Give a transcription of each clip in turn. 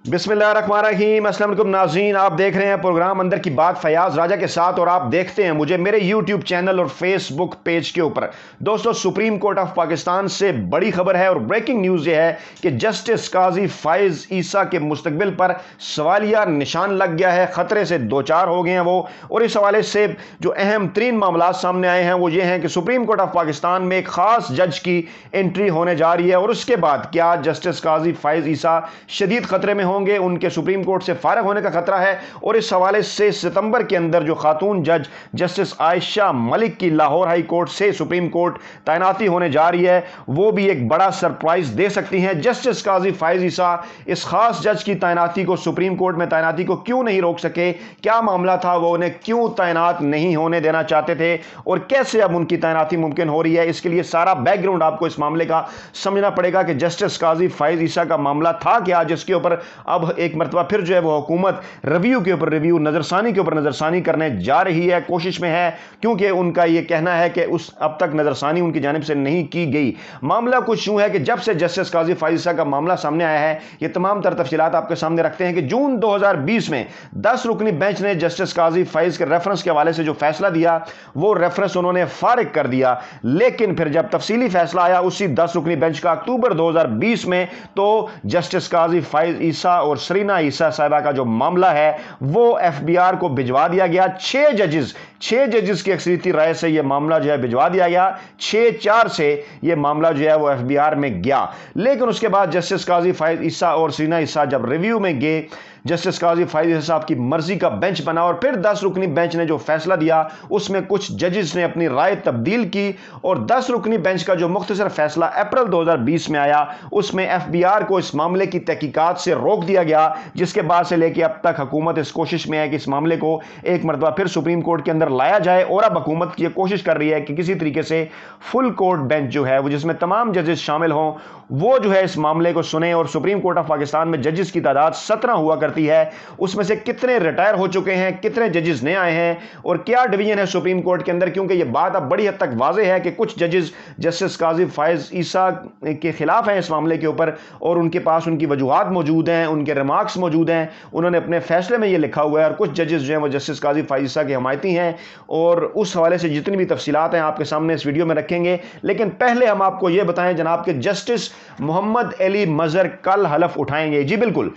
बिस्मिल्लाहिर्रहमानिर्रहीम। अस्सलाम वालेकुम नाज़रीन, आप देख रहे हैं प्रोग्राम अंदर की बात फयाज राजा के साथ और आप देखते हैं मुझे मेरे यूट्यूब चैनल और फेसबुक पेज के ऊपर। दोस्तों, सुप्रीम कोर्ट ऑफ पाकिस्तान से बड़ी खबर है और ब्रेकिंग न्यूज़ ये है कि जस्टिस काजी फ़ाइज़ ईसा के मुस्तकबिल पर सवालिया निशान लग गया है, ख़तरे से दो चार हो गए हैं वो। और इस हवाले से जो अहम तरीन मामला सामने आए हैं वो ये हैं कि सुप्रीम कोर्ट ऑफ पाकिस्तान में एक ख़ास जज की एंट्री होने जा रही है और उसके बाद क्या जस्टिस काजी फ़ाइज़ ईसा शदीद ख़तरे में होंगे, उनके सुप्रीम कोर्ट से फारिग होने का खतरा है। और इस हवाले से सितंबर के अंदर जो खातून जज जस्टिस आयशा मलिक की लाहौर हाई कोर्ट से सुप्रीम कोर्ट तैनाती होने जा रही है, वो भी एक बड़ा सरप्राइज दे सकती हैं। जस्टिस काजी फ़ाइज़ ईसा इस खास जज की तैनाती को, सुप्रीम कोर्ट में तैनाती को क्यों नहीं रोक सके, क्या मामला था, वो उन्हें क्यों तैनात नहीं होने देना चाहते थे और कैसे अब उनकी तैनाती मुमकिन हो रही है। इसके लिए सारा बैकग्राउंड आपको इस मामले का समझना पड़ेगा कि जस्टिस काजी फ़ाइज़ ईसा का मामला था क्या, जिसके ऊपर अब एक मरतबा फिर जो है वो हुकूमत रिव्यू के ऊपर रिव्यू, नजरसानी के ऊपर नजरसानी करने जा रही है, कोशिश में है, क्योंकि उनका ये कहना है कि उस अब तक नजरसानी उनकी जानिब से नहीं की गई। मामला कुछ यूं है कि जब से जस्टिस काजी फ़ाइज़ ईसा का मामला सामने आया है, ये तमाम तर तफसीलात आपके सामने रखते हैं कि जून 2020 में 10 रुकनी बेंच ने जस्टिस काजी फ़ाइज़ के रेफरेंस के हवाले से जो फैसला दिया, वो रेफरेंस उन्होंने फारिग कर दिया। लेकिन फिर जब तफसीली फैसला आया उसी 10 रुकनी बेंच का अक्टूबर 2020 में, तो जस्टिस काजी फ़ाइज़ ईसा और सरीना ईसा साहिबा का जो मामला है वो एफबीआर को भिजवा दिया गया। 6 जजेस की अक्सरियती राय से यह मामला जो है भिजवा दिया गया। 6-4 से यह मामला जो है वो एफबीआर में गया। लेकिन उसके बाद जस्टिस काजी फ़ाइज़ ईसा और सरीना ईसा जब रिव्यू में गए, जस्टिस काजी फ़ाइज़ ईसा साहब की मर्जी का बेंच बना और फिर 10 रुकनी बेंच ने जो फैसला दिया उसमें कुछ जजेस ने अपनी राय तब्दील की और 10 रुकनी बेंच का जो मुख्तसर फैसला अप्रैल 2020 में आया, उसमें एफबीआर को इस मामले की तहकीकात से रोक दिया गया, जिसके बाद से लेकर अब तक हुकूमत इस कोशिश में है कि इस मामले को एक मरतबा फिर सुप्रीम कोर्ट के अंदर लाया जाए। और अब हुकूमत ये कोशिश कर रही है कि किसी तरीके से फुल कोर्ट बेंच जो है वो, जिसमें तमाम जजेस शामिल हों, वो जो है इस मामले को सुने। और सुप्रीम कोर्ट ऑफ पाकिस्तान में जजेस की तादाद 17 हुआ करती है, उसमें से कितने रिटायर हो चुके हैं, कितने जजेस नए आए हैं और क्या डिवीजन है सुप्रीम कोर्ट के अंदर, क्योंकि यह बात अब बड़ी हद तक वाज़ेह है कि कुछ जजेस जस्टिस काजी फ़ाइज़ ईसा के खिलाफ हैं इस मामले के ऊपर और उनके पास उनकी वजूहात मौजूद हैं, उनके रिमार्क्स मौजूद हैं, उन्होंने अपने फैसले में यह लिखा हुआ है। और कुछ जजेस जो हैं वो जस्टिस काजी फ़ाइज़ ईसा के हमायती हैं और उस हवाले से जितनी भी तफसीलात हैं आपके सामने इस वीडियो में रखेंगे। लेकिन पहले हम आपको यह बताएं जनाब कि जस्टिस मोहम्मद अली मज़हर कल हलफ उठाएंगे। जी बिल्कुल,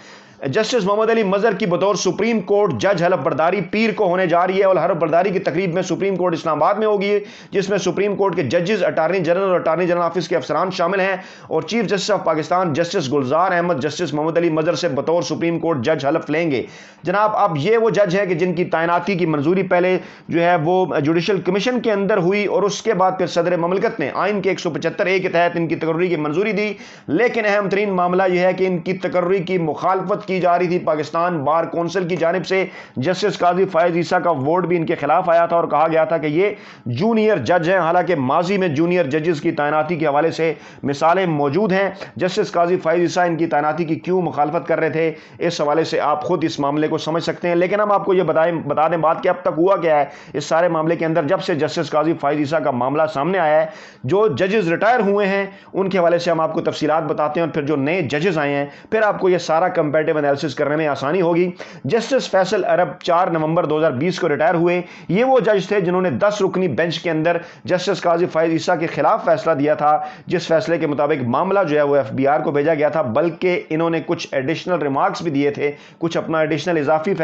जस्टिस मोहम्मद अली मज़हर की बतौर सुप्रीम कोर्ट जज हलफ बर्दारी पीर को होने जा रही है और हलफ बर्दारी की तकरीब में सुप्रीम कोर्ट इस्लामाबाद में होगी, जिसमें सुप्रीम कोर्ट के जजेस, अटारनी जनरल और अटारनी जनरल ऑफिस के अफसरान शामिल हैं और chief justice of Pakistan justice Gulzar Ahmed justice Mohammad Ali Mazhar से बतौर सुप्रीम कोर्ट जज हलफ लेंगे। जनाब, अब ये वो जज है कि जिनकी तैनाती की मंजूरी पहले जो है वो जुडिशल कमीशन के अंदर हुई और उसके बाद फिर सदर ममलकत ने आइन के 175A के तहत इनकी तकर्री की मंजूरी दी। लेकिन अहम तरीन मामला यह है कि इनकी तकर्री की मुखालफत की जा रही थी पाकिस्तान बार कौंसिल की जानिब से। जस्टिस काजी फ़ाइज़ ईसा का वोट भी इनके खिलाफ आया था और कहा गया था कि ये जूनियर जज हैं। हालांकि माजी में जूनियर जजेस की तैनाती के हवाले से मिसालें मौजूद हैं। जस्टिस काजी फ़ाइज़ ईसा इनकी तैनाती की क्यों मुखालफत कर रहे थे, इस हवाले से आप खुद इस मामले को समझ सकते हैं। लेकिन हम आपको ये बता दें बात कि अब तक हुआ क्या है इस सारे मामले के अंदर। जब से जस्टिस काजी फ़ाइज़ ईसा का मामला सामने आया है, जो जजेस रिटायर हुए हैं उनके हवाले से हम आपको तफसीलात बताते हैं और फिर जो नए जजेस आए हैं फिर आपको यह सारा कंपैरेटिव एनालिसिस करने में आसानी होगी। जस्टिस फैसल अरब 4 नवंबर 2020 को रिटायर हुए। ये वो जज थे जिन्होंने 10 रुकनी बेंच के अंदर जस्टिस काजी फ़ाइज़ ईसा के खिलाफ फैसला दिया था, जिस फैसले के मुताबिक मामला जो है वो एफबीआर को भेजा गया था। बल्कि इन्होंने कुछ एडिशनल रिमार्क्स भी दिए थे, कुछ अपना एडिशनल इजाफी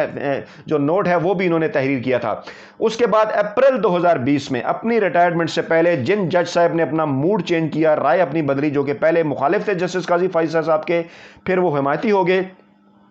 जो नोट है वो भी इन्होंने तहरीर किया था। उसके बाद अप्रैल 2020 में अपनी रिटायरमेंट से पहले जिन जज साहब ने अपना मूड चेंज किया, राय अपनी बदली, जो कि पहले मुखालिफ थे जस्टिस काजी फ़ाइज़ ईसा साहब के, फिर वो हिमायती हो गए।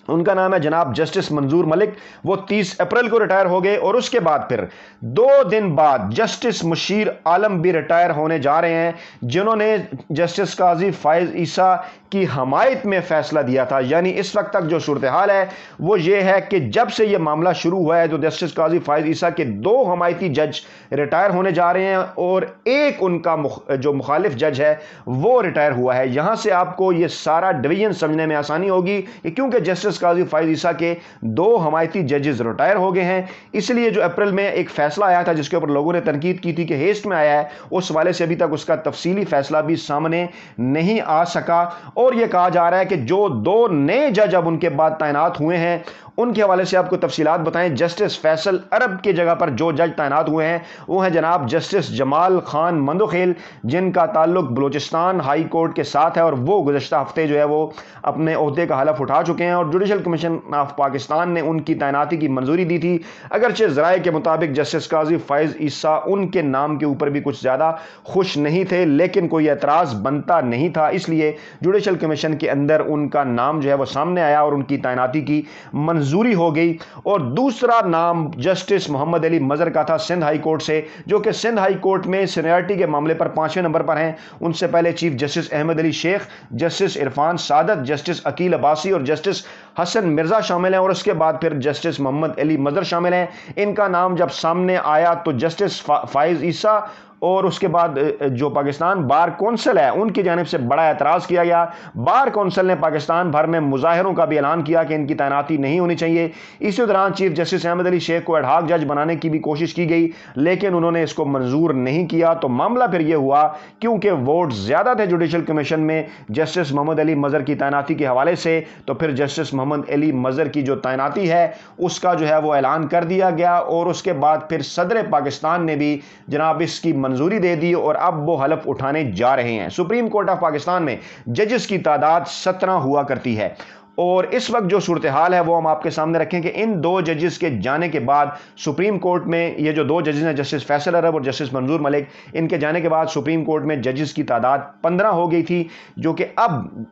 उनका नाम है जनाब जस्टिस मंजूर मलिक। वो 30 अप्रैल को रिटायर हो गए और उसके बाद फिर 2 दिन बाद जस्टिस मुशीर आलम भी रिटायर होने जा रहे हैं, जिन्होंने जस्टिस काजी फ़ाइज़ ईसा की हमायत में फैसला दिया था। यानी इस वक्त तक जो सूरत हाल है वो ये है कि जब से ये मामला शुरू हुआ है तो जस्टिस काजी फ़ाइज़ ईसा के 2 हमायती जज रिटायर होने जा रहे हैं और एक उनका जो मुखालिफ जज है वो रिटायर हुआ है। यहां से आपको ये सारा डिवीजन समझने में आसानी होगी, क्योंकि जस्टिस जस्टिस काजी फाइज ईसा के 2 हमायती जजेस रिटायर हो गए हैं। इसलिए जो अप्रैल में एक फैसला आया था जिसके ऊपर लोगों ने तनकीद की थी कि हेस्ट में आया है, उस वाले से अभी तक उसका तफसीली फैसला भी सामने नहीं आ सका। और यह कहा जा रहा है कि जो 2 नए जज अब उनके बाद तैनात हुए हैं उनके हवाले से आपको तफसीलात बताएं। जस्टिस फैसल अरब की जगह पर जो जज तैनात हुए हैं वो हैं जनाब जस्टिस जमाल खान मंदोखेल, जिनका ताल्लुक बलूचिस्तान हाई कोर्ट के साथ है और वो गुज़श्ता हफ्ते जो है वो अपने ओहदे का हलफ उठा चुके हैं और जुडिशल कमीशन ऑफ पाकिस्तान ने उनकी तैनाती की मंजूरी दी थी। अगरचे ज़राए के मुताबिक जस्टिस काजी फाइज ईसा उनके नाम के ऊपर भी कुछ ज़्यादा खुश नहीं थे, लेकिन कोई एतराज़ बनता नहीं था, इसलिए जुडिशल कमीशन के अंदर उनका नाम जो है वो सामने आया और उनकी तैनाती की मंजूरी हो गई। और दूसरा नाम जस्टिस मोहम्मद अली मजर का था सिंध हाई कोर्ट से, जो कि सिंध हाई कोर्ट में सीनियरिटी के मामले पर 5वें नंबर पर हैं। उनसे पहले chief justice Ahmed Ali Shaikh, justice Irfan Saadat, justice Aqeel Abbasi और जस्टिस हसन मिर्जा शामिल हैं और उसके बाद फिर जस्टिस मोहम्मद अली मजर शामिल हैं। इनका नाम जब सामने आया तो जस्टिस फाइज ईसा और उसके बाद जो पाकिस्तान बार कौंसिल है उनकी जानिब से बड़ा एतराज़ किया गया। बार कौंसिल ने पाकिस्तान भर में मुजाहरों का भी ऐलान किया कि इनकी तैनाती नहीं होनी चाहिए। इसी दौरान चीफ जस्टिस अहमद अली शेख को एडहॉक जज बनाने की भी कोशिश की गई, लेकिन उन्होंने इसको मंजूर नहीं किया। तो मामला फिर यह हुआ, क्योंकि वोट ज़्यादा थे जुडिशल कमीशन में जस्टिस मोहम्मद अली मजर की तैनाती के हवाले से, तो फिर जस्टिस मोहम्मद अली मजर की जो तैनाती है उसका जो है वो ऐलान कर दिया गया और उसके बाद फिर सदर पाकिस्तान ने भी जनाब इसकी मंजूरी दे दी और अब वो हलफ उठाने जा रहे हैं। सुप्रीम कोर्ट ऑफ पाकिस्तान में जजेस की तादाद 17 हुआ करती है और इस वक्त जो सूरत हाल है वो हम आपके सामने रखें कि इन 2 जजेस के जाने के बाद सुप्रीम कोर्ट में ये जो 2 जजेस हैं जस्टिस फैसल अरब और जस्टिस मंजूर मलिक, इनके जाने के बाद सुप्रीम कोर्ट में जजेस की तादाद 15 हो गई थी, जो कि अब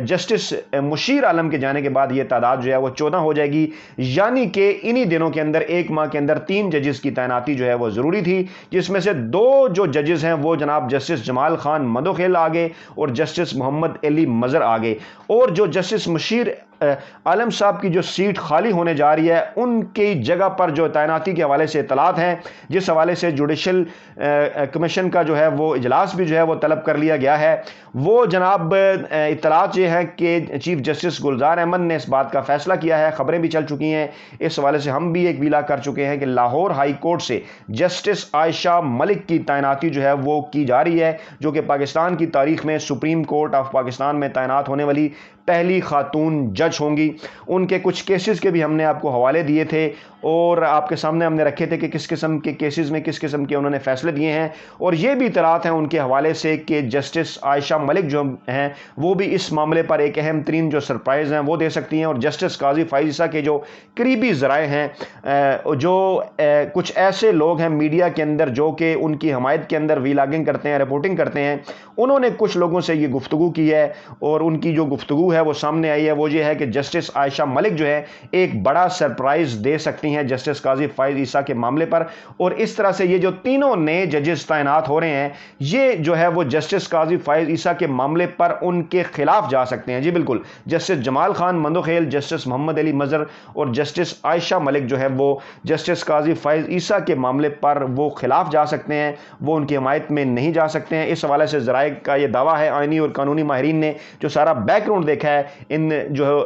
जस्टिस मुशीर आलम के जाने के बाद ये तादाद जो है वो 14 हो जाएगी। यानी कि इन्हीं दिनों के अंदर 1 माह के अंदर 3 जजेस की तैनाती जो है वो ज़रूरी थी, जिसमें से 2 जो जजेस हैं वो जनाब जस्टिस जमाल खान मंदोखेल आ गए और जस्टिस मोहम्मद अली मजर आ गए। और जो जस्टिस मुशीर आलम साहब की जो सीट खाली होने जा रही है उनकी जगह पर जो तैनाती के हवाले से इतलात हैं, जिस हवाले से जुडिशल कमीशन का जो है वो इजलास भी जो है वो तलब कर लिया गया है, वो जनाब इतलात ये है कि चीफ जस्टिस गुलजार अहमद ने इस बात का फैसला किया है। खबरें भी चल चुकी हैं, इस हवाले से हम भी एक विला कर चुके हैं कि लाहौर हाई कोर्ट से जस्टिस आयशा मलिक की तैनाती जो है वो की जा रही है, जो कि पाकिस्तान की तारीख में सुप्रीम कोर्ट ऑफ पाकिस्तान में तैनात होने वाली पहली खातून जज होंगी। उनके कुछ केसेस के भी हमने आपको हवाले दिए थे और आपके सामने हमने रखे थे कि किस किस्म के केसेस में किस किस्म के उन्होंने फैसले दिए हैं, और ये भी इतलात हैं उनके हवाले से कि जस्टिस आयशा मलिक जो हैं वो भी इस मामले पर एक अहम तरीन जो सरप्राइज़ हैं वो दे सकती हैं। और जस्टिस काजी फाइज ईसा के जो करीबी ज़राए हैं, जो कुछ ऐसे लोग हैं मीडिया के अंदर जो कि उनकी हमायत के अंदर वीलागिंग करते हैं, रिपोर्टिंग करते हैं, उन्होंने कुछ लोगों से ये गुफ्तगू की है और उनकी जो गुफ्तगू है वो सामने आई है वो ये है कि जस्टिस आयशा मलिक जो है एक बड़ा सरप्राइज दे सकती हैं जस्टिस काजी फाइज ईसा के मामले पर। और इस तरह से ये जो तीनों नए जजेस तैनात हो रहे हैं ये जो है वो जस्टिस काजी फाइज ईसा के मामले पर उनके खिलाफ जा सकते हैं। जी बिल्कुल, जस्टिस जमाल खान मंदोखेल, जस्टिस मोहम्मद अली मजर और जस्टिस आयशा मलिक जो है वो जस्टिस काजी फाइज ईसा के मामले पर वो खिलाफ जा सकते हैं, वो उनकी हमायत में नहीं जा सकते हैं। इस हवाले से ज़राए का ये दावा है, आईनी और कानूनी माहिरीन ने जो सारा बैकग्राउंड देखा है इन जो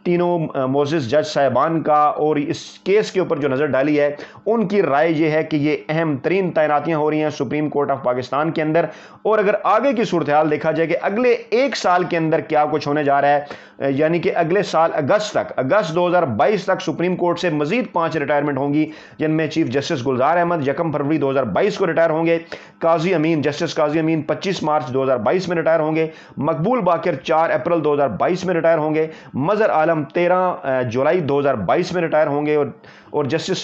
तीनों मोजिज़ जज साहिबान का और इस केस के ऊपर जो नज़र डाली है, उनकी राय ये है कि ये अहम तरीन तैनातियाँ हो रही हैं सुप्रीम कोर्ट ऑफ पाकिस्तान के अंदर। और अगर आगे की सूरत हाल देखा जाए कि अगले 1 साल के अंदर क्या कुछ होने जा रहा है, यानी कि अगले साल अगस्त 2022 तक सुप्रीम कोर्ट से मजीद 5 रिटायरमेंट होंगी, जिनमें चीफ जस्टिस गुलजार अहमद 1 फरवरी 2022 को रिटायर होंगे, काजी अमीन जस्टिस काजी अमीन 25 मार्च 2022 में रिटायर होंगे, मकबूल बाकिर 4 अप्रैल 2022 में रिटायर होंगे, मजर आलम 13 जुलाई 2022 में रिटायर होंगे और जस्टिस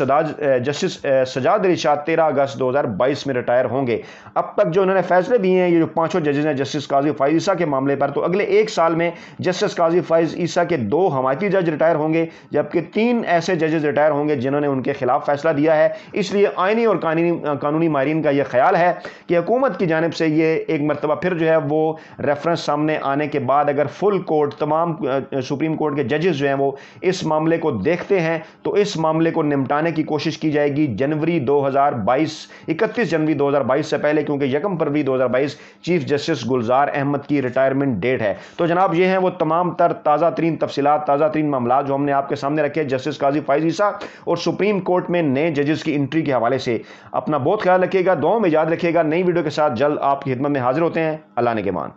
सजाद अली शाह 13 अगस्त 2022 में रिटायर होंगे। अब तक जो उन्होंने फैसले दिए हैं ये जो 5 जजेस हैं जस्टिस काजी फाइज ईसा के मामले पर, तो अगले 1 साल में जस्टिस काजी फाइज ईसा के 2 हमायती जज रिटायर होंगे, जबकि 3 ऐसे जजेस रिटायर होंगे जिन्होंने उनके खिलाफ फैसला दिया है। इसलिए आईनी और कानूनी माहिरीन का यह ख्याल है कि हुकूमत की जानिब से ये एक मरतबा फिर जो है वो रेफरेंस सामने आने के बाद अगर फुल कोर्ट, तमाम सुप्रीम कोर्ट के जजेस जो हैं वो इस मामले को देखते हैं, तो इस मामले को निपटाने की कोशिश की जाएगी जनवरी 2022, 31 जनवरी 2022 से पहले, क्योंकि 1 फरवरी 2022 चीफ जस्टिस गुलजार अहमद की रिटायरमेंट डेट है। तो जनाब ये हैं वो तमाम तर ताज़ा तरीन तफसीलात, ताज़ा तरीन मामला जो हमने आपके सामने रखे जस्टिस काजी फाइज ईसा और सुप्रीम कोर्ट में नए जजेस की एंट्री के हवाले से। अपना बहुत ख्याल रखिएगा, दुआओं में याद रखिएगा। नई वीडियो के साथ जल्द आपकी खिदमत में हाजिर होते हैं। अल्लाह ने के मान।